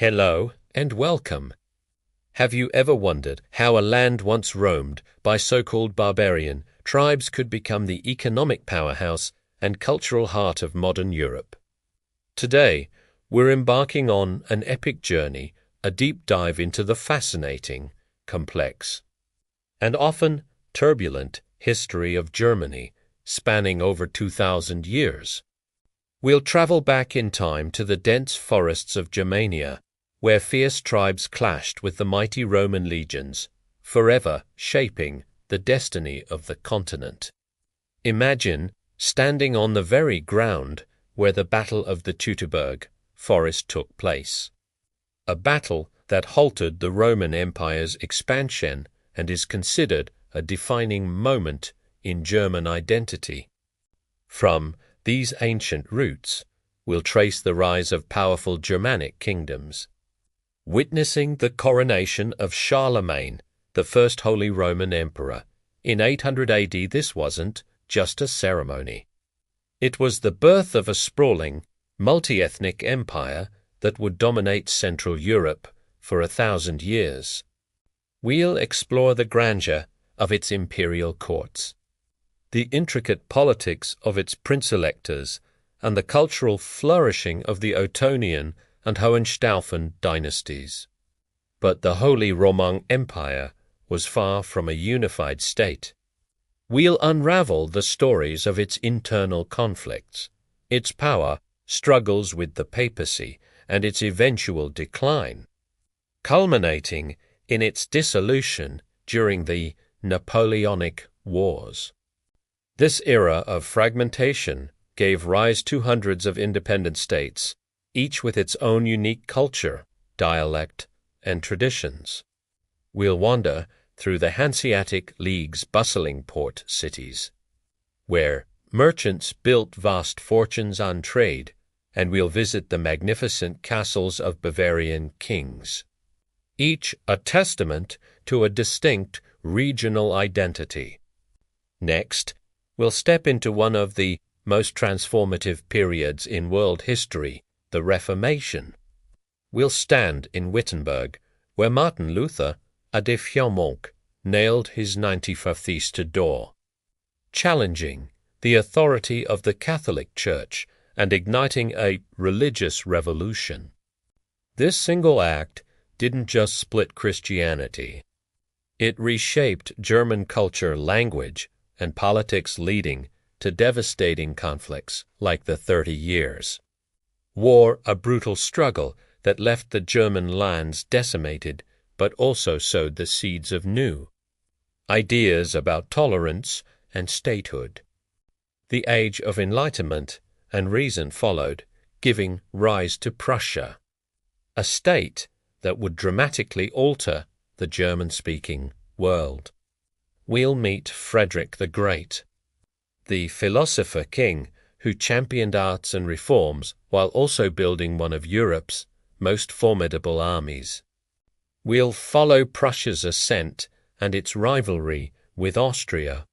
Hello and welcome. Have you ever wondered how a land once roamed by so-called barbarian tribes could become the economic powerhouse and cultural heart of modern Europe? Today, we're embarking on an epic journey, a deep dive into the fascinating, complex, and often turbulent history of Germany, spanning over 2,000 years. We'll travel back in time to the dense forests of Germania, where fierce tribes clashed with the mighty Roman legions, forever shaping the destiny of the continent. Imagine standing on the very ground where the Battle of the Teutoburg forest took place. A battle that halted the Roman Empire's expansion and is considered a defining moment in German identity. From these ancient roots, we'll trace the rise of powerful Germanic kingdoms. Witnessing the coronation of Charlemagne, the first Holy Roman Emperor, in 800 AD, this wasn't just a ceremony. It was the birth of a sprawling, multi-ethnic empire that would dominate Central Europe for 1,000 years. We'll explore the grandeur of its imperial courts, the intricate politics of its prince-electors, and the cultural flourishing of the Ottonian and Hohenstaufen dynasties. But the Holy Roman Empire was far from a unified state. We'll unravel the stories of its internal conflicts, its power struggles with the papacy, and its eventual decline, culminating in its dissolution during the Napoleonic Wars. This era of fragmentation gave rise to hundreds of independent states, each with its own unique culture, dialect, and traditions. We'll wander through the Hanseatic League's bustling port cities, where merchants built vast fortunes on trade, and we'll visit the magnificent castles of Bavarian kings, each a testament to a distinct regional identity. Next, we'll step into one of the most transformative periods in world history, the Reformation. We'll stand in Wittenberg, where Martin Luther, a défiant monk, nailed his 95 Theses door, challenging the authority of the Catholic Church and igniting a religious revolution. This single act didn't just split Christianity. It reshaped German culture, language, and politics, leading to devastating conflicts like the 30 Years' War, a brutal struggle that left the German lands decimated but also sowed the seeds of new ideas about tolerance and statehood. The Age of Enlightenment and Reason followed, giving rise to Prussia, a state that would dramatically alter the German-speaking world. We'll meet Frederick the Great, the philosopher king who championed arts and reforms while also building one of Europe's most formidable armies. We'll follow Prussia's ascent and its rivalry with Austria,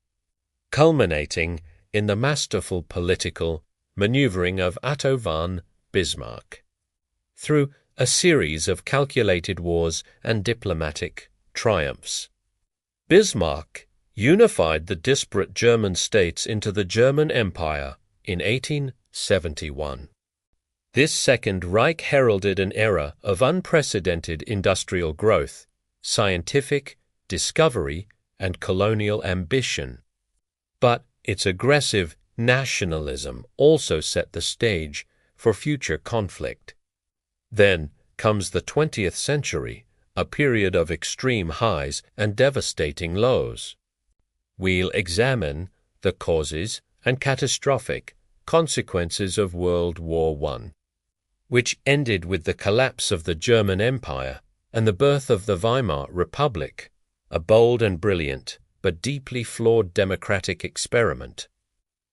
culminating in the masterful political maneuvering of Otto von Bismarck. Through a series of calculated wars and diplomatic triumphs, Bismarck unified the disparate German states into the German Empire in 1871. This Second Reich heralded an era of unprecedented industrial growth, scientific discovery, and colonial ambition. But its aggressive nationalism also set the stage for future conflict. Then comes the 20th century, a period of extreme highs and devastating lows. We'll examine the causes and catastrophic consequences of World War I, which ended with the collapse of the German Empire and the birth of the Weimar Republic, a bold and brilliant but deeply flawed democratic experiment.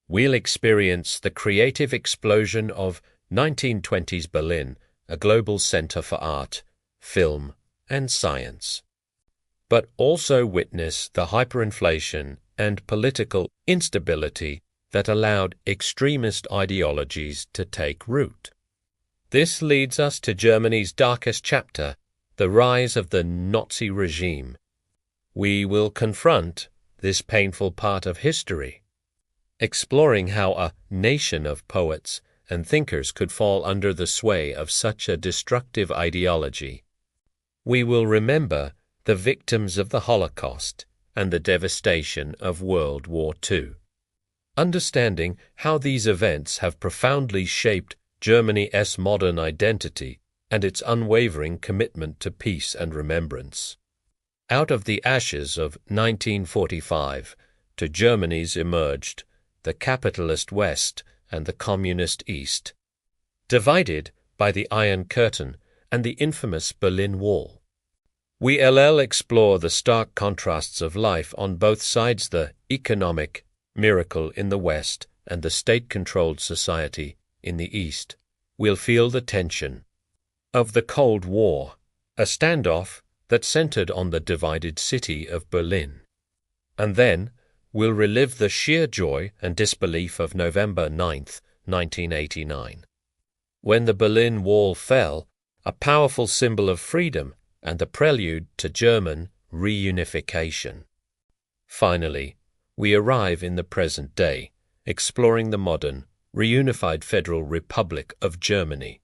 We'll experience the creative explosion of 1920s Berlin, a global center for art, film, and science, but also witness the hyperinflation and political instability that allowed extremist ideologies to take root. This leads us to Germany's darkest chapter, the rise of the Nazi regime. We will confront this painful part of history, exploring how a nation of poets and thinkers could fall under the sway of such a destructive ideology. We will remember the victims of the Holocaust and the devastation of World War II, understanding how these events have profoundly shaped Germany's modern identity and its unwavering commitment to peace and remembrance. Out of the ashes of 1945, to Germany's emerged the capitalist West and the communist East, divided by the Iron Curtain and the infamous Berlin Wall. We'll explore the stark contrasts of life on both sides, the economic miracle in the West and the state-controlled society in the East. We'll feel the tension of the Cold War, a standoff that centered on the divided city of Berlin. And then we'll relive the sheer joy and disbelief of November 9th, 1989, when the Berlin Wall fell, a powerful symbol of freedom and the prelude to German reunification. Finally, we arrive in the present day, exploring the modern, reunified Federal Republic of Germany.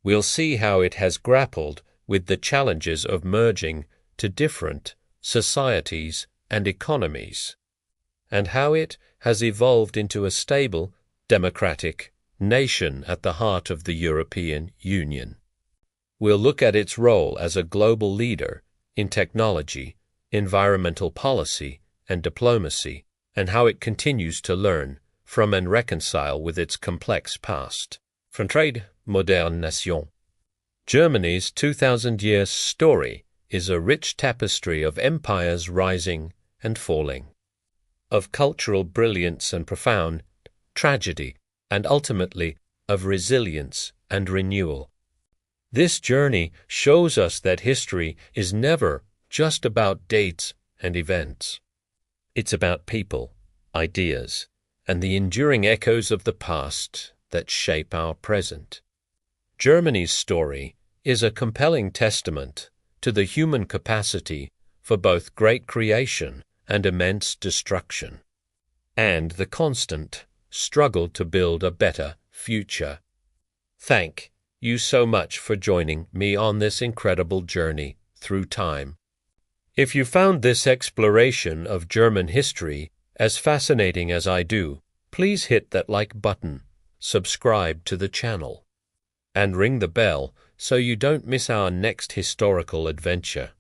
We'll see how it has grappled with the challenges of merging to different societies and economies, and how it has evolved into a stable, democratic nation at the heart of the European Union. We'll look at its role as a global leader in technology, environmental policy, and diplomacy, and how it continues to learn from and reconcile with its complex past. From Trade Moderne Nation. Germany's 2,000-year story is a rich tapestry of empires rising and falling, of cultural brilliance and profound tragedy, and ultimately of resilience and renewal. This journey shows us that history is never just about dates and events. It's about people, ideas, and the enduring echoes of the past that shape our present. Germany's story is a compelling testament to the human capacity for both great creation and immense destruction, and the constant struggle to build a better future. Thank you so much for joining me on this incredible journey through time. If you found this exploration of German history as fascinating as I do, please hit that like button, subscribe to the channel, and ring the bell so you don't miss our next historical adventure.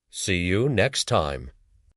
See you next time.